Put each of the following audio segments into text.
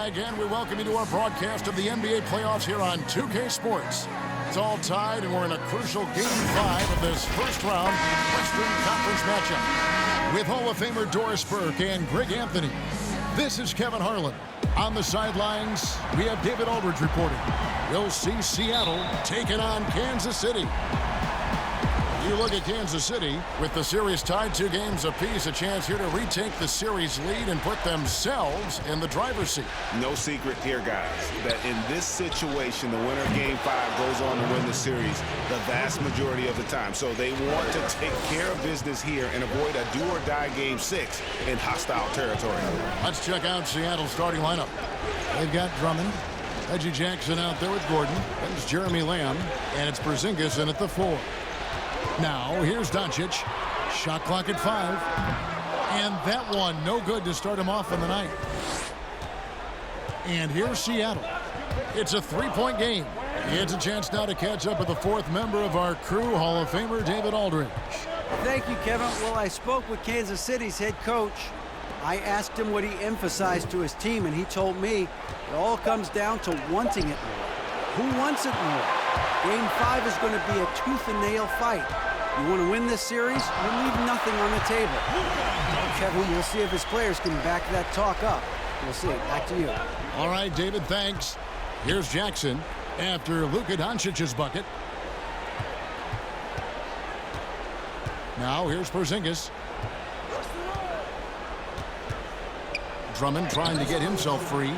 Hi again. We welcome you to our broadcast of the NBA playoffs here on 2K Sports. It's all tied, and we're in a crucial Game 5 of this first-round Western Conference matchup. With Hall of Famer Doris Burke and Greg Anthony, this is Kevin Harlan. On the sidelines, we have David Aldridge reporting. We'll see Seattle taking on Kansas City. You look at Kansas City, with the series tied 2 games apiece, a chance here to retake the series lead and put themselves in the driver's seat. No secret here, guys, that in this situation, the winner of Game 5 goes on to win the series the vast majority of the time. So they want to take care of business here and avoid a do-or-die Game 6 in hostile territory. Let's check out Seattle's starting lineup. They've got Drummond, Reggie Jackson out there with Gordon. There's Jeremy Lamb, and it's Porzingis in at the 4. Now, here's Doncic. Shot clock at 5. And that one, no good to start him off in the night. And here's Seattle. It's a 3-point game. He has a chance now to catch up with the 4th member of our crew, Hall of Famer David Aldridge. Thank you, Kevin. Well, I spoke with Kansas City's head coach. I asked him what he emphasized to his team, and he told me it all comes down to wanting it more. Who wants it more? Game 5 is going to be a tooth-and-nail fight. You want to win this series, you leave nothing on the table. Kevin, we'll see if his players can back that talk up. We'll see. Back to you. All right, David, thanks. Here's Jackson after Luka Doncic's bucket. Now here's Porzingis. Drummond trying to get himself free.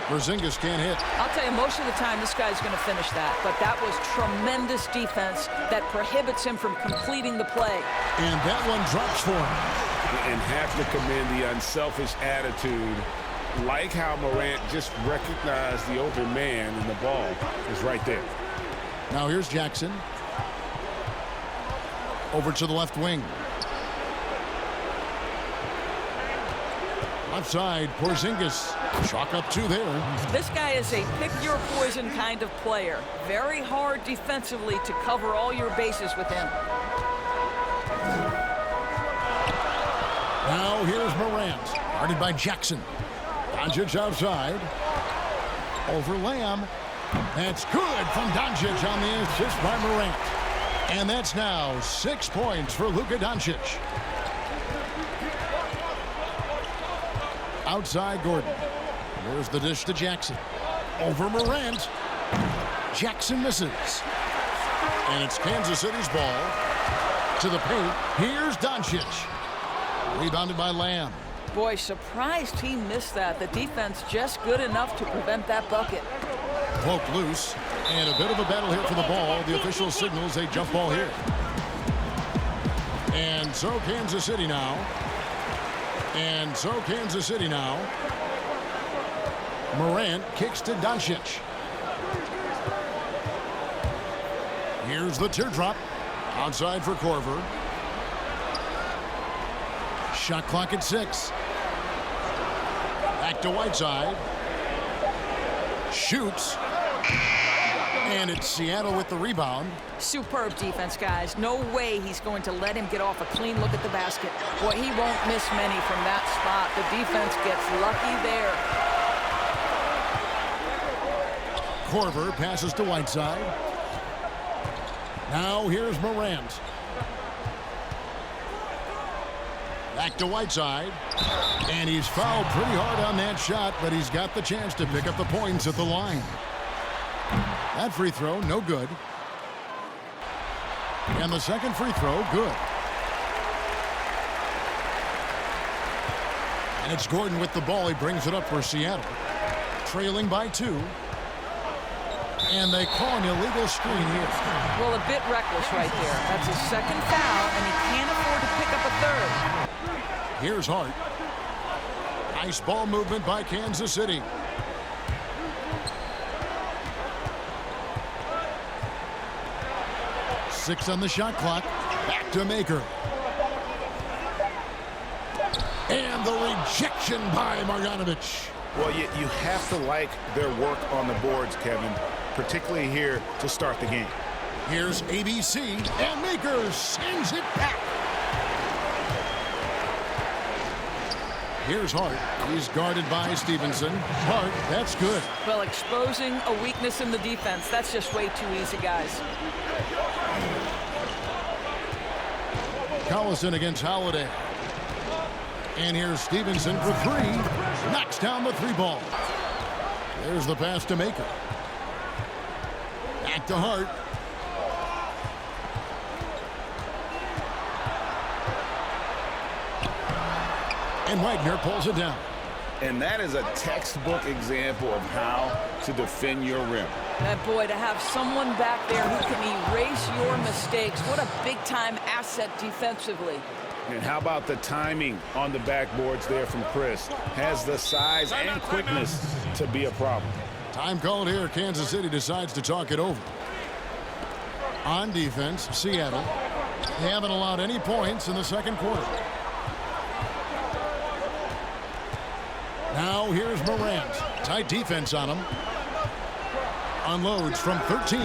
Porzingis can't hit. I'll tell you, most of the time this guy's going to finish that, but that was tremendous defense that prohibits him from completing the play. And that one drops for him. And have to commend the unselfish attitude. Like how Morant just recognized the open man, and the ball is right there. Now here's Jackson. Over to the left wing. Left side, Porzingis. Chalk up 2 there. This guy is a pick-your-poison kind of player. Very hard defensively to cover all your bases with him. Now here's Morant. Guarded by Jackson. Doncic outside. Over Lamb. That's good from Doncic on the assist by Morant. And that's now 6 points for Luka Doncic. Outside Gordon. There's the dish to Jackson. Over Morant. Jackson misses. And it's Kansas City's ball. To the paint. Here's Doncic. Rebounded by Lamb. Boy, surprised he missed that. The defense just good enough to prevent that bucket. Poked loose. And a bit of a battle here for the ball. The official signals a jump ball here. And so Kansas City now. Morant kicks to Doncic. Here's the teardrop. Outside for Korver. Shot clock at 6. Back to Whiteside. Shoots. And it's Seattle with the rebound. Superb defense, guys. No way he's going to let him get off a clean look at the basket. Boy, he won't miss many from that spot. The defense gets lucky there. Korver passes to Whiteside. Now here's Morant. Back to Whiteside. And he's fouled pretty hard on that shot, but he's got the chance to pick up the points at the line. That free throw, no good. And the second free throw, good. And it's Gordon with the ball. He brings it up for Seattle. Trailing by 2. And they call an illegal screen here. Well, a bit reckless right there. That's a second foul, and he can't afford to pick up a 3rd. Here's Hart. Nice ball movement by Kansas City. Six on the shot clock. Back to Maker. And the rejection by Marjanovic. Well, you have to like their work on the boards, Kevin, particularly here to start the game. Here's ABC, and Maker sends it back. Here's Hart. He's guarded by Stevenson. Hart, that's good. Well, exposing a weakness in the defense, that's just way too easy, guys. Collison against Holiday. And here's Stevenson for three. Knocks down the three ball. There's the pass to Maker. Back to Hart. And Wagner pulls it down. And that is a textbook example of how to defend your rim. And boy, to have someone back there who can erase your mistakes, what a big-time asset defensively. And how about the timing on the backboards there from Chris? Has the size and quickness to be a problem. Time called here. Kansas City decides to talk it over. On defense, Seattle. They haven't allowed any points in the second quarter. Now here's Morant. Tight defense on him. Unloads from 13.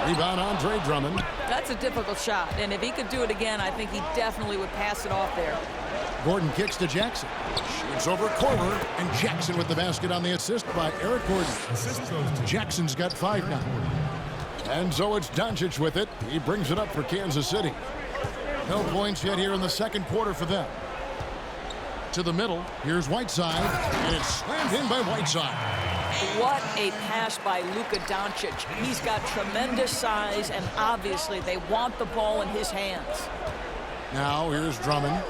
Rebound Andre Drummond. That's a difficult shot, and if he could do it again, I think he definitely would pass it off there. Gordon kicks to Jackson. Shoots over Korver, and Jackson with the basket on the assist by Eric Gordon. Jackson's got 5 now. And so it's Doncic with it. He brings it up for Kansas City. No points yet here in the second quarter for them. To the middle, here's Whiteside, and it's slammed in by Whiteside. What a pass by Luka Doncic. He's got tremendous size, and obviously they want the ball in his hands. Now here's Drummond.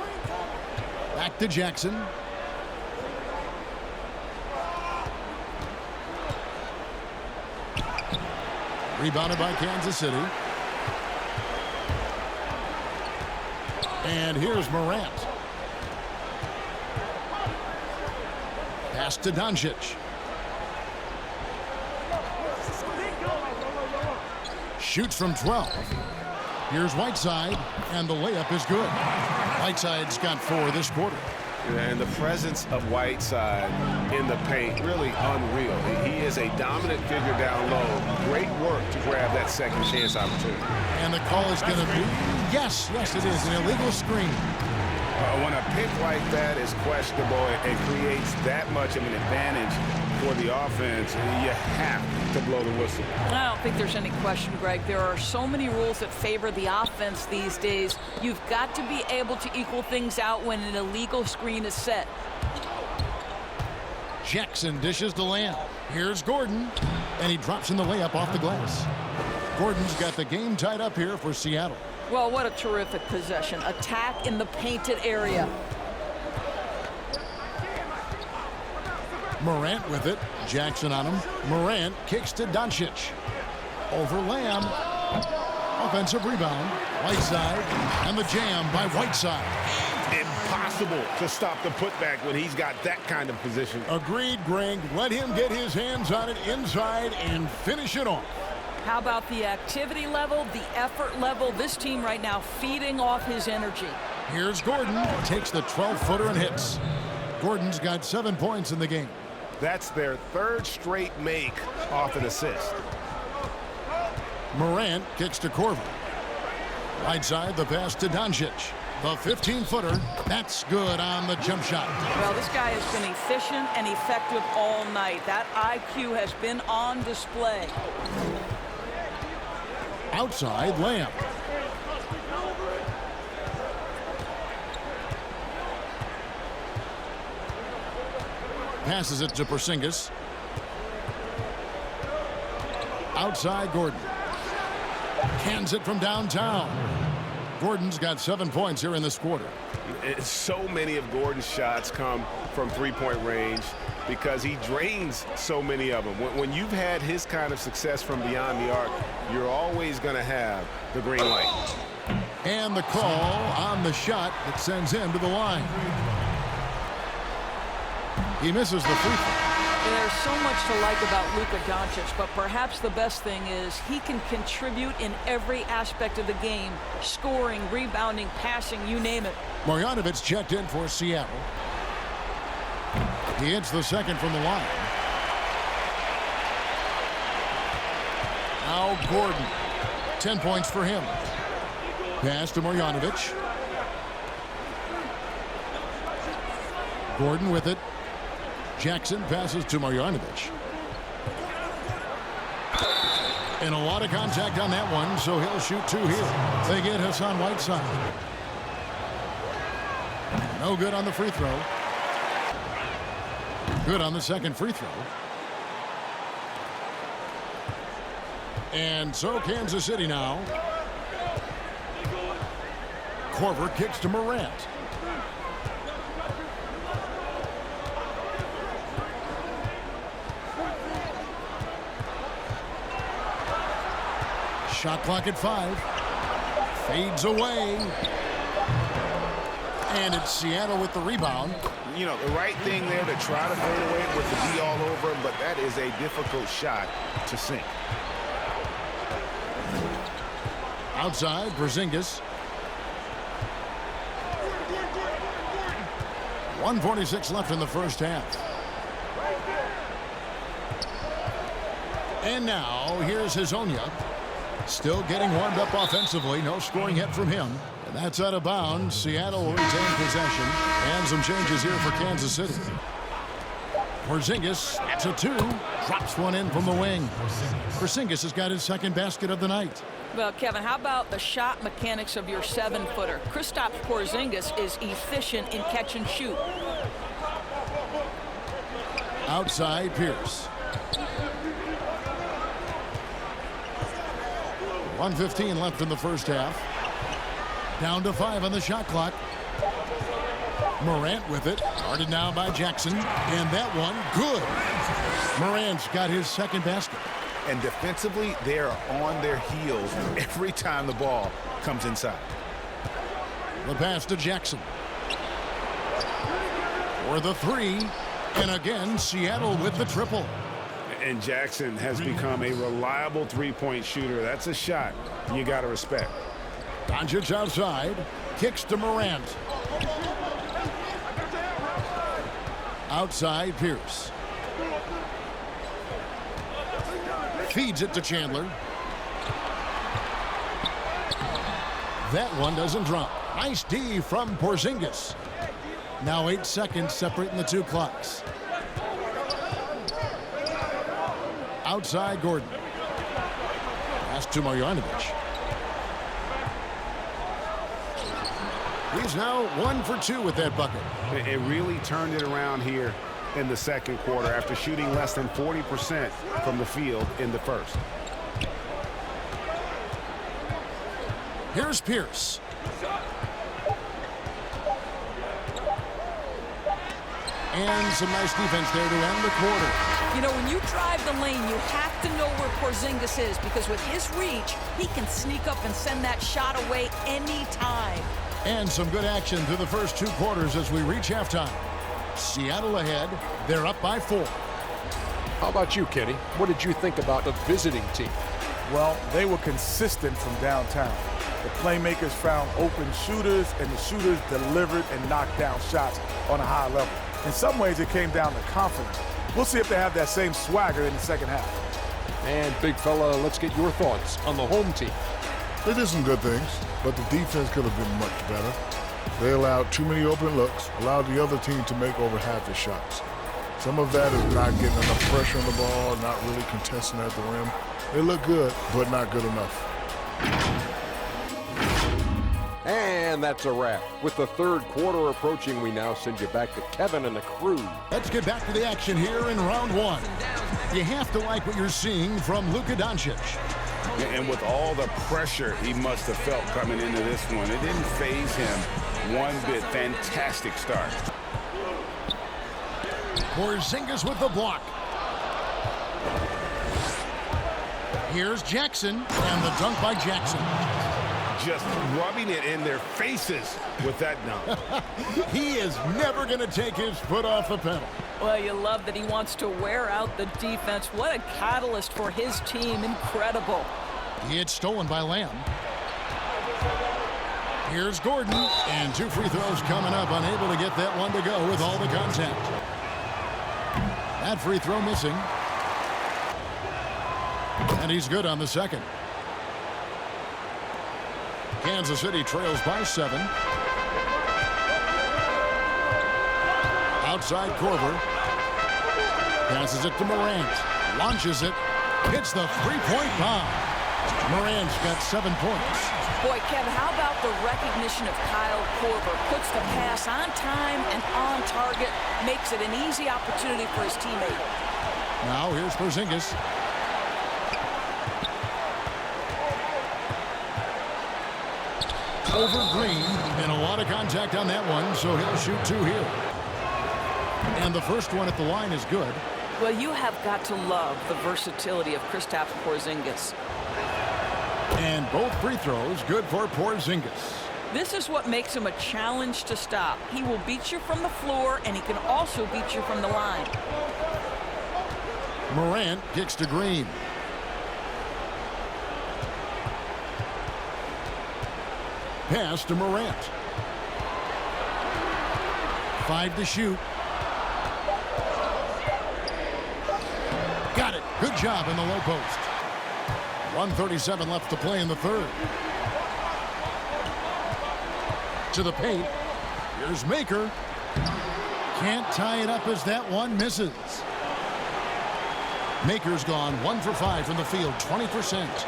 Back to Jackson. Rebounded by Kansas City. And here's Morant. Pass to Doncic. Shoots from 12. Here's Whiteside, and the layup is good. Whiteside's got 4 this quarter. And the presence of Whiteside in the paint, really unreal. He is a dominant figure down low. Great work to grab that second chance opportunity. And the call is going to be, yes, it is, an illegal screen. When a pick like that is questionable and creates that much of an advantage for the offense, you have to blow the whistle. I don't think there's any question, Greg. There are so many rules that favor the offense these days. You've got to be able to equal things out when an illegal screen is set. Jackson dishes to Lamb. Here's Gordon, and he drops in the layup off the glass. Gordon's got the game tied up here for Seattle. Well, what a terrific possession. Attack in the painted area. Morant with it. Jackson on him. Morant kicks to Doncic. Over Lamb. Offensive rebound. Whiteside. And the jam by Whiteside. Impossible to stop the putback when he's got that kind of position. Agreed, Greg. Let him get his hands on it inside and finish it off. How about the activity level, the effort level? This team right now feeding off his energy. Here's Gordon. Takes the 12-footer and hits. Gordon's got 7 points in the game. That's their 3rd straight make off an assist. Morant kicks to Korver. Right side, the pass to Doncic. The 15-footer. That's good on the jump shot. Well, this guy has been efficient and effective all night. That IQ has been on display. Outside, Lamb. Passes it to Porzingis. Outside, Gordon. Cans it from downtown. Gordon's got 7 points here in this quarter. So many of Gordon's shots come from three-point range because he drains so many of them. When you've had his kind of success from beyond the arc, you're always going to have the green light. And the call on the shot that sends him to the line. He misses the free throw. There's so much to like about Luka Doncic, but perhaps the best thing is he can contribute in every aspect of the game. Scoring, rebounding, passing, you name it. Marjanovic checked in for Seattle. He hits the second from the line. Now Gordon. 10 points for him. Pass to Marjanovic. Gordon with it. Jackson passes to Marjanovic. And a lot of contact on that one, so he'll shoot 2 here. They get Hassan Whiteside. No good on the free throw. Good on the second free throw. And so Kansas City now. Korver kicks to Morant. Shot clock at 5. Fades away. And it's Seattle with the rebound. You know, the right thing there to try to fade away with the D all over him, but that is a difficult shot to sink. Outside, Porzingis. 1:46 left in the first half. And now, here's Hazonia. Still getting warmed up offensively. No scoring hit from him. And that's out of bounds. Seattle will retain possession. And some changes here for Kansas City. Porzingis, that's a 2. Drops one in from the wing. Porzingis has got his second basket of the night. Well, Kevin, how about the shot mechanics of your 7-footer? Kristaps Porzingis is efficient in catch and shoot. Outside, Pierce. 1:15 left in the first half. Down to 5 on the shot clock. Morant with it. Guarded now by Jackson. And that one, good. Morant's got his second basket. And defensively, they are on their heels every time the ball comes inside. The pass to Jackson. For the 3. And again, Seattle with the triple. And Jackson has become a reliable three-point shooter. That's a shot you got to respect. Doncic outside. Kicks to Morant. Outside, Pierce. Feeds it to Chandler. That one doesn't drop. Nice D from Porzingis. Now 8 seconds separating the 2 clocks. Outside, Gordon. Pass to Marjanovic. He's now 1 for 2 with that bucket. It really turned it around here in the second quarter after shooting less than 40% from the field in the first. Here's Pierce. And some nice defense there to end the quarter. You know, when you drive the lane, you have to know where Porzingis is, because with his reach, he can sneak up and send that shot away anytime. And some good action through the first 2 quarters as we reach halftime. Seattle ahead. They're up by 4. How about you, Kenny? What did you think about the visiting team? Well, they were consistent from downtown. The playmakers found open shooters, and the shooters delivered and knocked down shots on a high level. In some ways, it came down to confidence. We'll see if they have that same swagger in the second half. And, big fella, let's get your thoughts on the home team. They did some good things, but the defense could have been much better. They allowed too many open looks, allowed the other team to make over half the shots. Some of that is not getting enough pressure on the ball, not really contesting at the rim. They look good, but not good enough. And that's a wrap. With the third quarter approaching, we now send you back to Kevin and the crew. Let's get back to the action here in round 1. You have to like what you're seeing from Luka Doncic. And with all the pressure he must have felt coming into this one, it didn't faze him one bit. Fantastic start. Porzingis with the block. Here's Jackson, and the dunk by Jackson. Just rubbing it in their faces with that dunk. He is never going to take his foot off the pedal. Well, you love that he wants to wear out the defense. What a catalyst for his team. Incredible. It's stolen by Lamb. Here's Gordon, and 2 free throws coming up. Unable to get that one to go with all the contact. That free throw missing. And he's good on the second. Kansas City trails by 7. Outside Korver. Passes it to Morant. Launches it. Hits the three-point bomb. Morant's got 7 points. Boy, Kev, how about the recognition of Kyle Korver? Puts the pass on time and on target. Makes it an easy opportunity for his teammate. Now here's Porzingis. Over Green, and a lot of contact on that one, so he'll shoot 2 here. And the first one at the line is good. Well, you have got to love the versatility of Kristaps Porzingis. And both free throws good for Porzingis. This is what makes him a challenge to stop. He will beat you from the floor, and he can also beat you from the line. Morant kicks to Green. Pass to Morant. 5 to shoot. Got it. Good job in the low post. 1:37 left to play in the third. To the paint. Here's Maker. Can't tie it up as that one misses. Maker's gone 1 for 5 from the field, 20%.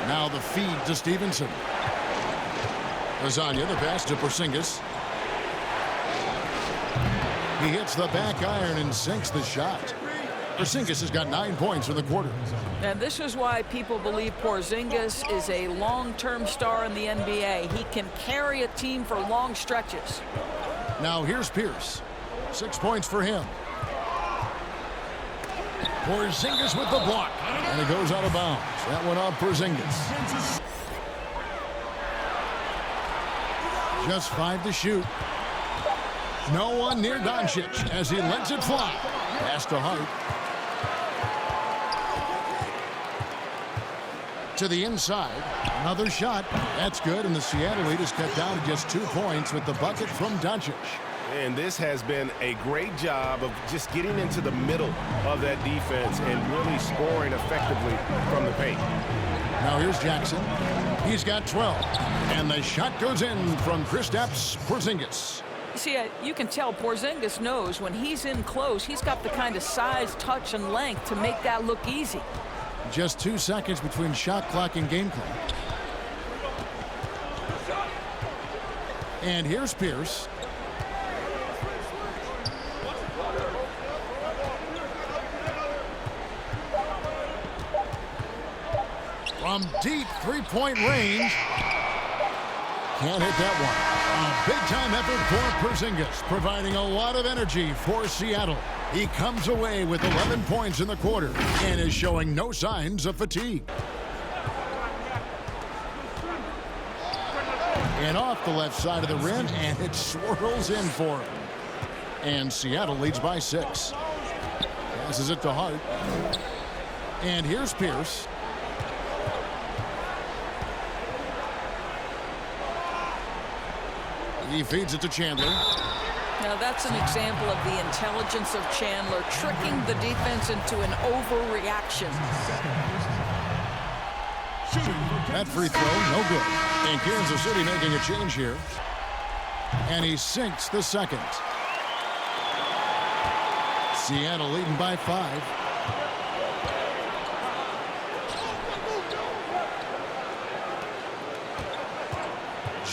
Now the feed to Stevenson. Lasagna, the pass to Porzingis. He hits the back iron and sinks the shot. Porzingis has got 9 points in the quarter. And this is why people believe Porzingis is a long-term star in the NBA. He can carry a team for long stretches. Now here's Pierce. 6 points for him. Porzingis with the block. And it goes out of bounds. That one on Porzingis. Just 5 to shoot. No one near Doncic as he lets it fly. Pass to Hart. To the inside. Another shot. That's good, and the Seattle lead is cut down to just 2 points with the bucket from Doncic. And this has been a great job of just getting into the middle of that defense and really scoring effectively from the paint. Now here's Jackson. He's got 12. And the shot goes in from Kristaps Porzingis. See, you can tell Porzingis knows when he's in close, he's got the kind of size, touch, and length to make that look easy. Just 2 seconds between shot clock and game clock. And here's Pierce. From deep three-point range. Can't hit that one. A big-time effort for Porzingis, providing a lot of energy for Seattle. He comes away with 11 points in the quarter and is showing no signs of fatigue. And off the left side of the rim, and it swirls in for him. And Seattle leads by 6. Passes it to Hart. And here's Pierce. He feeds it to Chandler. Now that's an example of the intelligence of Chandler, tricking the defense into an overreaction. That free throw, no good. And Kansas City making a change here. And he sinks the second. Seattle leading by 5.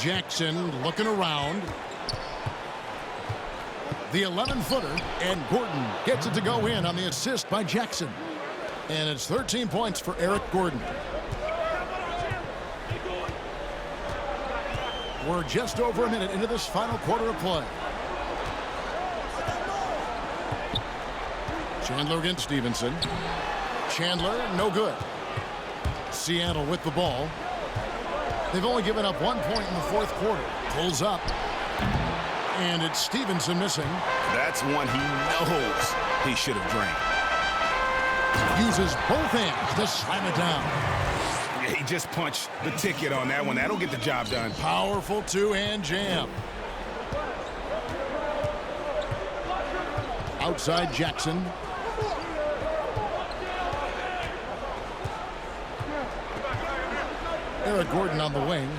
Jackson looking around. The 11-footer, and Gordon gets it to go in on the assist by Jackson. And it's 13 points for Eric Gordon. We're just over a minute into this final quarter of play. Chandler against Stevenson. Chandler, no good. Seattle with the ball. They've only given up 1 point in the fourth quarter. Pulls up. And it's Stevenson missing. That's one he knows he should have drained. Uses both hands to slam it down. Yeah, he just punched the ticket on that one. That'll get the job done. Powerful two-hand jam. Outside Jackson. Eric Gordon on the wing.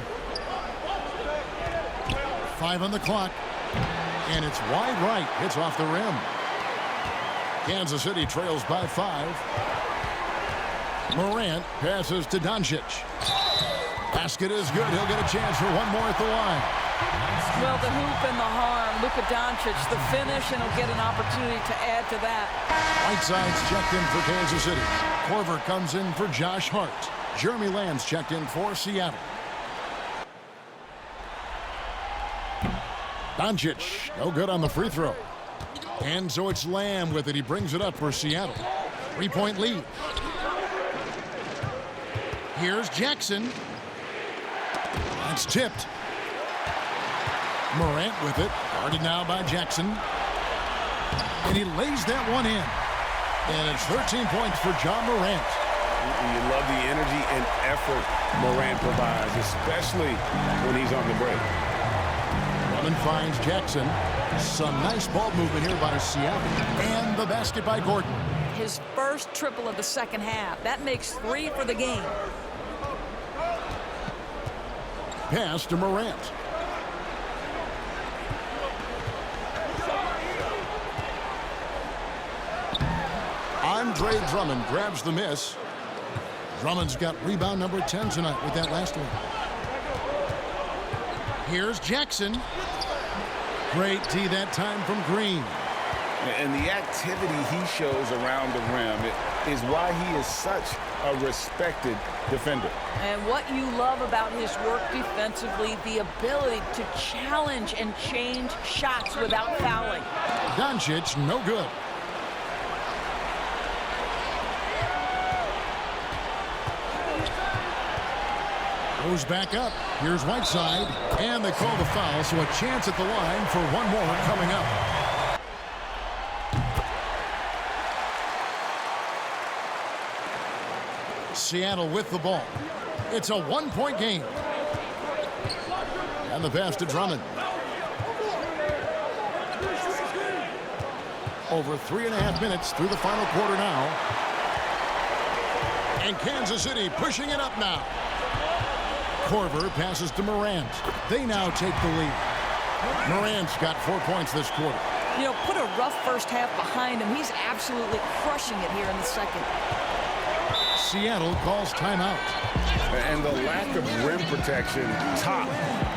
5 on the clock. And it's wide right. It's off the rim. Kansas City trails by 5. Morant passes to Doncic. Basket is good. He'll get a chance for one more at the line. Well, the hoop and the harm. Luka Doncic, the finish, and he'll get an opportunity to add to that. Whiteside's checked in for Kansas City. Korver comes in for Josh Hart. Jeremy Lamb's checked in for Seattle. Doncic, no good on the free throw. And so it's Lamb with it. He brings it up for Seattle. 3-point lead. Here's Jackson. That's tipped. Morant with it. Guarded now by Jackson. And he lays that one in. And it's 13 points for John Morant. You love the energy and effort Morant provides, especially when he's on the break. Drummond finds Jackson. Some nice ball movement here by Seattle. And the basket by Gordon. His first triple of the second half. That makes 3 for the game. Pass to Morant. Andre Drummond grabs the miss. Drummond's got rebound number 10 tonight with that last one. Here's Jackson. Great D that time from Green. And the activity he shows around the rim is why he is such a respected defender. And what you love about his work defensively, the ability to challenge and change shots without fouling. Doncic, no good. Goes back up. Here's Whiteside. And they call the foul, so a chance at the line for one more coming up. Seattle with the ball. It's a one-point game. And the pass to Drummond. Over 3.5 minutes through the final quarter now. And Kansas City pushing it up now. Korver passes to Morant. They now take the lead. Morant's got 4 points this quarter. You know, put a rough first half behind him. He's absolutely crushing it here in the second. Seattle calls timeout. And the lack of rim protection, top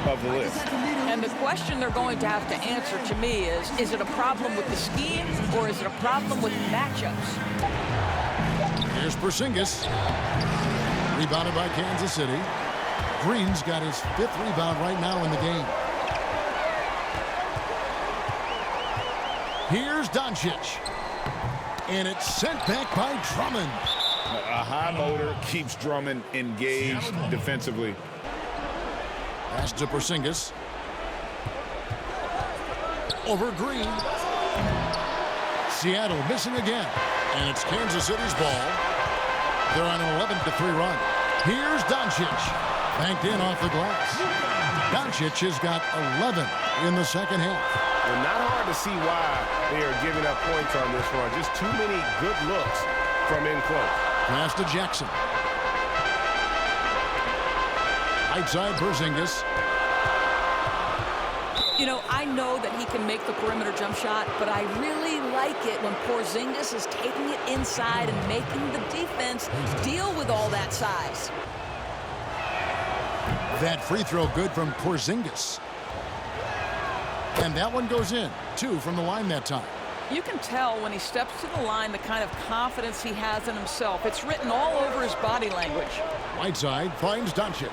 of the list. And the question they're going to have to answer to me is it a problem with the scheme or is it a problem with matchups? Here's Porzingis. Rebounded by Kansas City. Green's got his 5th rebound right now in the game. Here's Doncic. And it's sent back by Drummond. A high motor keeps Drummond engaged defensively. Pass to Porzingis. Over Green. Seattle missing again. And it's Kansas City's ball. They're on an 11-3 run. Here's Doncic. Banked in off the glass. Doncic has got 11 in the second half. Well, not hard to see why they are giving up points on this run. Just too many good looks from in close. Pass to Jackson. Outside Porzingis. You know, I know that he can make the perimeter jump shot, but I really like it when Porzingis is taking it inside and making the defense deal with all that size. That free throw good from Porzingis. And that one goes in. 2 from the line that time. You can tell when he steps to the line the kind of confidence he has in himself. It's written all over his body language. Whiteside finds Doncic.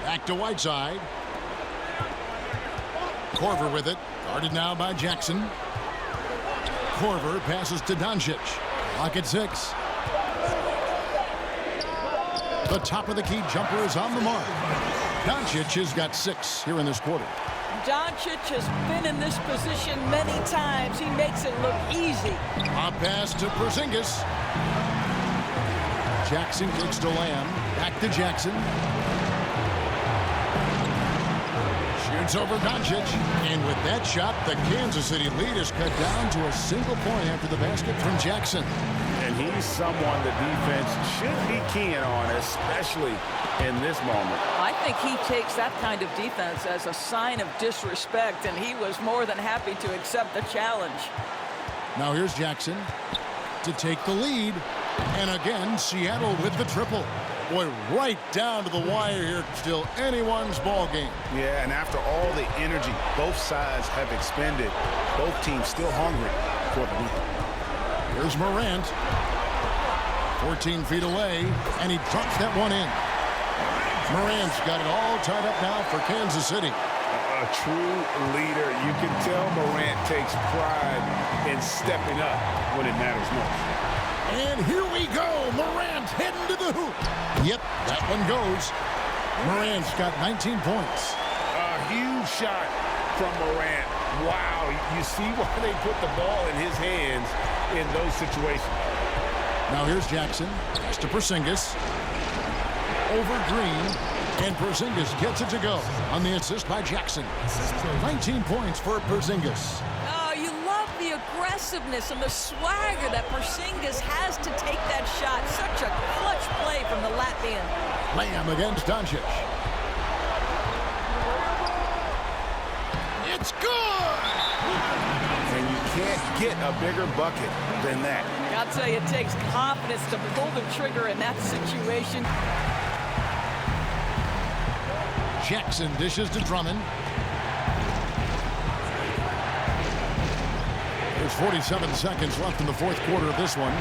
Back to Whiteside. Korver with it. Guarded now by Jackson. Korver passes to Doncic. Clock at 6. The top of the key jumper is on the mark. Doncic has got 6 here in this quarter. Doncic has been in this position many times. He makes it look easy. A pass to Porzingis. Jackson kicks to Lamb. Back to Jackson. Shoots over Doncic. And with that shot, the Kansas City lead is cut down to a single point after the basket from Jackson. And he's someone the defense should be keying on, especially in this moment. I think he takes that kind of defense as a sign of disrespect, and he was more than happy to accept the challenge. Now here's Jackson to take the lead. And again, Seattle with the triple. Boy, right down to the wire here. Still anyone's ball game. Yeah, and after all the energy both sides have expended, both teams still hungry for the lead. Here's Morant. 14 feet away, and he drops that one in. Morant's got it all tied up now for Kansas City. A true leader. You can tell Morant takes pride in stepping up when it matters most. And here we go. Morant heading to the hoop. Yep, that one goes. Morant's got 19 points. A huge shot from Morant. Wow, you see why they put the ball in his hands in those situations. Now here's Jackson. Pass to Porzingis. Over Green. And Porzingis gets it to go on the assist by Jackson. 19 points for Porzingis. Oh, you love the aggressiveness and the swagger that Porzingis has to take that shot. Such a clutch play from the Latvian. Lamb against Doncic. It's good! And you can't get a bigger bucket than that. I'll tell you, it takes confidence to pull the trigger in that situation. Jackson dishes to Drummond. There's 47 seconds left in the fourth quarter of this one.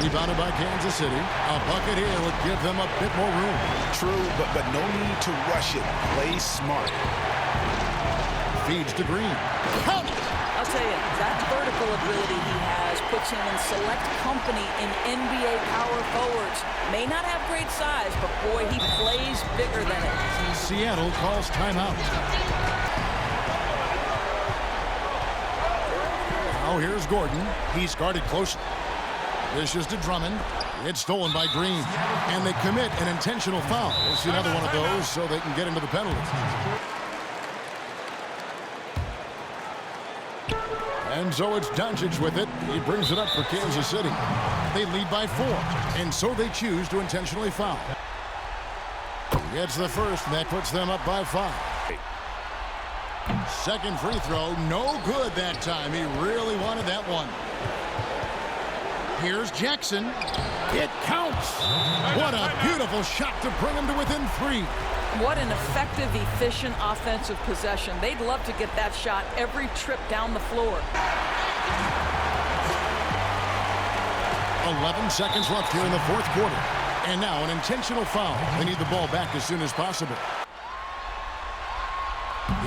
Rebounded by Kansas City. A bucket here would give them a bit more room. True, but no need to rush it. Play smart. Feeds to Green. Count it! I'll tell you, that vertical ability he has puts him in select company in NBA power forwards. May not have great size, but boy, he plays bigger than it. Seattle calls timeout. Now here's Gordon. He's guarded closely. Dishes to Drummond. It's stolen by Green. And they commit an intentional foul. We'll see another one of those so they can get into the penalty. And so it's Doncic with it. He brings it up for Kansas City. They lead by 4, and so they choose to intentionally foul. Gets the first, and that puts them up by 5. Second free throw, no good that time. He really wanted that one. Here's Jackson. It counts. What a beautiful shot to bring him to within 3. What an effective, efficient offensive possession. They'd love to get that shot every trip down the floor. 11 seconds left here in the fourth quarter. And now an intentional foul. They need the ball back as soon as possible.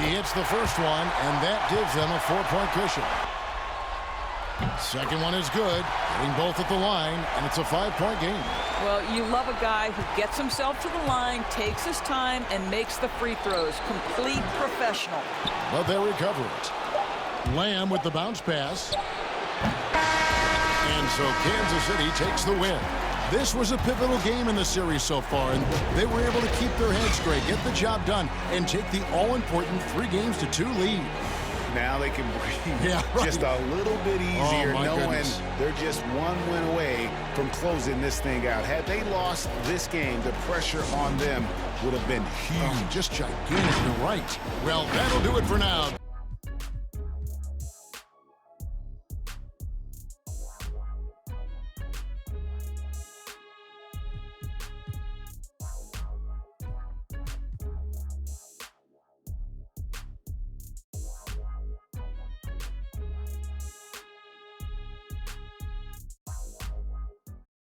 He hits the first one, and that gives them a 4-point cushion. Second one is good. Hitting both at the line, and it's a 5-point game. Well, you love a guy who gets himself to the line, takes his time, and makes the free throws. Complete professional. But they recover it. Lamb with the bounce pass. And so Kansas City takes the win. This was a pivotal game in the series so far, and they were able to keep their heads straight, get the job done, and take the all-important 3-2 lead. Now they can breathe just a little bit easier, knowing they're just one win away from closing this thing out. Had they lost this game, the pressure on them would have been huge. Just gigantic. You're right. Well, that'll do it for now.